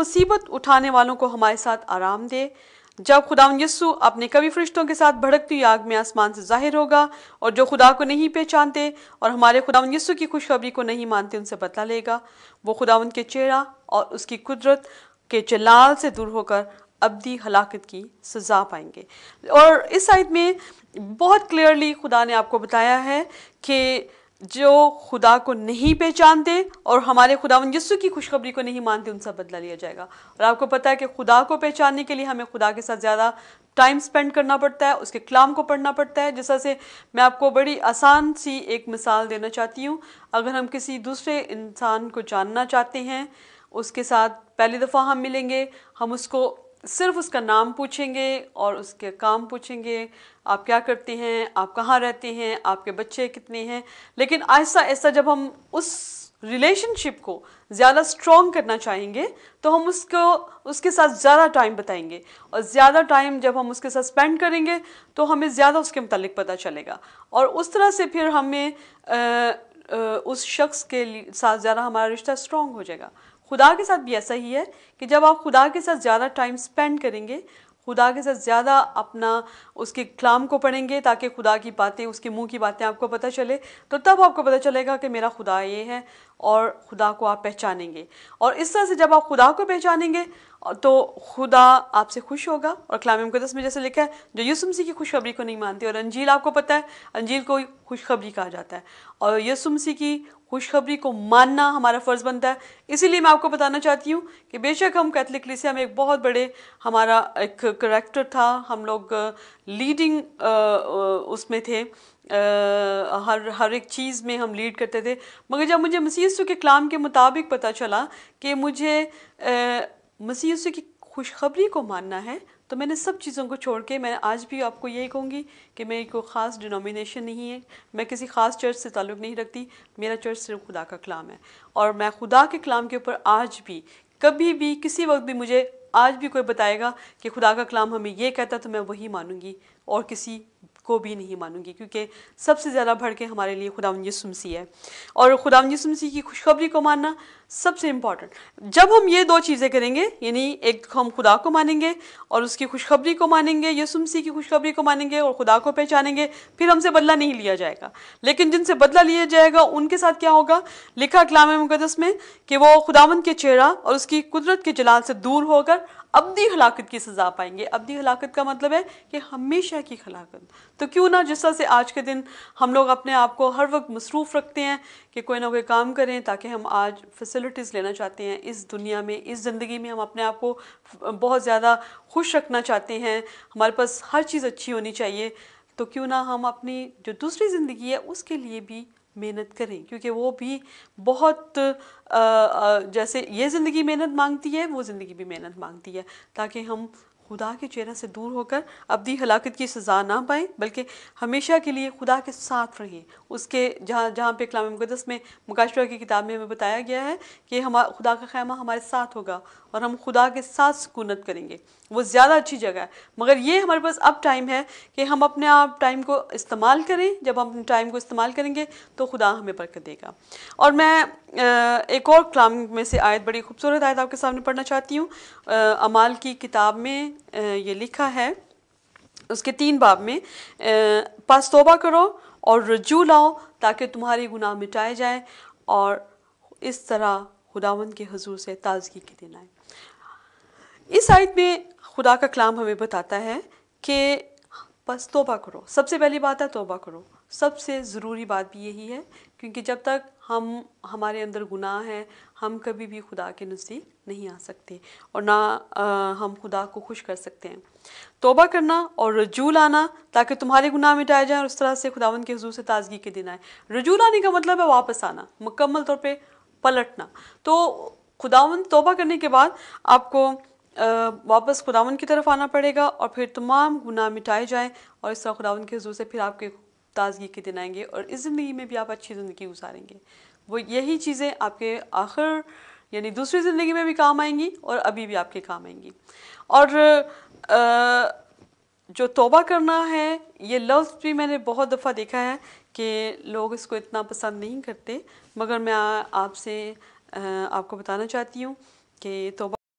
मुसीबत उठाने वालों को हमारे साथ आराम दे। जब खुदावंद यीशु अपने कवि फरिश्तों के साथ भड़कती आग में आसमान से जाहिर होगा, और जो खुदा को नहीं पहचानते और हमारे खुदावंद यीशु की खुशखबरी को नहीं मानते उनसे बदला लेगा। वो खुदावंद के चेहरा और उसकी कुदरत के जलाल से दूर होकर अब्दी हलाकत की सज़ा पाएंगे। और इस आयत में बहुत क्लियरली खुदा ने आपको बताया है कि जो खुदा को नहीं पहचानते और हमारे खुदावंद यीशु की खुशखबरी को नहीं मानते उनसे बदला लिया जाएगा। और आपको पता है कि खुदा को पहचानने के लिए हमें खुदा के साथ ज़्यादा टाइम स्पेंड करना पड़ता है, उसके कलाम को पढ़ना पड़ता है। जैसा से मैं आपको बड़ी आसान सी एक मिसाल देना चाहती हूँ। अगर हम किसी दूसरे इंसान को जानना चाहते हैं, उसके साथ पहली दफ़ा हम मिलेंगे, हम उसको सिर्फ उसका नाम पूछेंगे और उसके काम पूछेंगे, आप क्या करते हैं, आप कहाँ रहते हैं, आपके बच्चे कितने हैं। लेकिन ऐसा ऐसा जब हम उस रिलेशनशिप को ज़्यादा स्ट्रॉन्ग करना चाहेंगे तो हम उसके साथ ज़्यादा टाइम बताएंगे, और ज़्यादा टाइम जब हम उसके साथ स्पेंड करेंगे तो हमें ज़्यादा उसके मुतालिक पता चलेगा, और उस तरह से फिर हमें उस शख्स के साथ ज़्यादा हमारा रिश्ता स्ट्रॉन्ग हो जाएगा। खुदा के साथ भी ऐसा ही है कि जब आप खुदा के साथ ज़्यादा टाइम स्पेंड करेंगे, खुदा के साथ ज़्यादा अपना उसके कलाम को पढ़ेंगे ताकि खुदा की बातें, उसके मुंह की बातें आपको पता चले, तो तब आपको पता चलेगा कि मेरा खुदा ये है, और खुदा को आप पहचानेंगे। और इस तरह से जब आप खुदा को पहचानेंगे तो खुदा आपसे खुश होगा। और कलाम मुक़द्दस में जैसे लिखा है, जो यीशु मसीह की खुशखबरी को नहीं मानते, और अंजील आपको पता है, अंजील को खुशखबरी कहा जाता है, और यीशु मसीह की खुशखबरी को मानना हमारा फ़र्ज़ बनता है। इसीलिए मैं आपको बताना चाहती हूँ कि बेशक हम कैथलिक कलीसिया में एक बहुत बड़े हमारा एक करैक्टर था, हम लोग लीडिंग उसमें थे, हर एक चीज़ में हम लीड करते थे। मगर जब मुझे मसीह यीशु के कलाम के मुताबिक पता चला कि मुझे मसीह यीशु की खुशखबरी को मानना है, तो मैंने सब चीज़ों को छोड़ के, मैं आज भी आपको यही कहूँगी कि मेरी कोई ख़ास डिनोमिनेशन नहीं है, मैं किसी ख़ास चर्च से ताल्लुक़ नहीं रखती, मेरा चर्च सिर्फ खुदा का कलाम है। और मैं खुदा के कलाम के ऊपर आज भी, कभी भी, किसी वक्त भी मुझे आज भी कोई बताएगा कि खुदा का कलाम हमें ये कहता, तो मैं वही मानूंगी और किसी को भी नहीं मानूंगी, क्योंकि सबसे ज़्यादा बढ़ के हमारे लिए खुदावंद यीशु मसीह है। और खुदावंद यीशु मसीह की खुशखबरी को मानना सबसे इम्पॉर्टेंट। जब हम ये दो चीज़ें करेंगे, यानी एक हम खुदा को मानेंगे और उसकी खुशखबरी को मानेंगे, यीशु मसीह की खुशखबरी को मानेंगे और खुदा को पहचानेंगे, फिर हमसे बदला नहीं लिया जाएगा। लेकिन जिनसे बदला लिया जाएगा उनके साथ क्या होगा? लिखा कलाम मुक़द्दस में कि वो खुदावंद के चेहरा और उसकी कुदरत के जलाल से दूर होकर अब्दी हलाकत की सज़ा पाएंगे। अब्दी हलाकत का मतलब है कि हमेशा की हलाकत। तो क्यों ना जिस तरह से आज के दिन हम लोग अपने आप को हर वक्त मसरूफ़ रखते हैं कि कोई ना कोई काम करें, ताकि हम आज फैसिलिटीज़ लेना चाहते हैं इस दुनिया में, इस ज़िंदगी में हम अपने आप को बहुत ज़्यादा खुश रखना चाहते हैं, हमारे पास हर चीज़ अच्छी होनी चाहिए। तो क्यों ना हम अपनी जो दूसरी ज़िंदगी है उसके लिए भी मेहनत करें, क्योंकि वो भी बहुत जैसे ये ज़िंदगी मेहनत मांगती है, वो ज़िंदगी भी मेहनत मांगती है, ताकि हम खुदा के चेहरे से दूर होकर अब्दी हलाकत की सज़ा ना पाएँ, बल्कि हमेशा के लिए खुदा के साथ रहें। उसके जहाँ पे कलाम मुक़द्दस में मुकाशवा की किताब में हमें बताया गया है कि खुदा का ख़ैमा हमारे साथ होगा और हम खुदा के साथ सुकूनत करेंगे, वो ज़्यादा अच्छी जगह है। मगर ये हमारे पास अब टाइम है कि हम अपने आप टाइम को इस्तेमाल करें। जब हम अपने टाइम को इस्तेमाल करेंगे तो खुदा हमें बरकत देगा। और मैं एक और कलाम में से आयत, बड़ी खूबसूरत आयत आपके सामने पढ़ना चाहती हूँ। अमाल की किताब में ये लिखा है, उसके 3 बाब में, पास तौबा करो और रजू लाओ ताकि तुम्हारे गुनाह मिटाए जाए और इस तरह खुदावंद के हुजूर से ताज़गी के दिन आए। इस आयत में खुदा का कलाम हमें बताता है कि बस तौबा करो। सबसे पहली बात है तौबा करो। सबसे ज़रूरी बात भी यही है, क्योंकि जब तक हमारे अंदर गुनाह है, हम कभी भी खुदा के नज़दीक नहीं आ सकते और ना हम खुदा को खुश कर सकते हैं। तौबा करना और रजू लाना ताकि तुम्हारे गुनाह मिटाए जाएं और उस तरह से खुदावंद के हुजूर से ताज़गी के दिन आए। रजू लाने का मतलब है वापस आना, मुकम्मल तौर पे पलटना। तो खुदावंद, तौबा करने के बाद आपको वापस खुदावंद की तरफ आना पड़ेगा और फिर तमाम गुनाह मिटाए जाएं और इस तरह खुदावंद के हुजूर से फिर आपके ताज़गी के दिन आएंगे और इस ज़िंदगी में भी आप अच्छी ज़िंदगी गुजारेंगे। वो यही चीज़ें आपके आखिर यानी दूसरी ज़िंदगी में भी काम आएंगी और अभी भी आपके काम आएंगी। और जो तौबा करना है, ये लफ्ज़ भी मैंने बहुत दफ़ा देखा है कि लोग इसको इतना पसंद नहीं करते, मगर मैं आपसे आपको बताना चाहती हूँ कि तौबा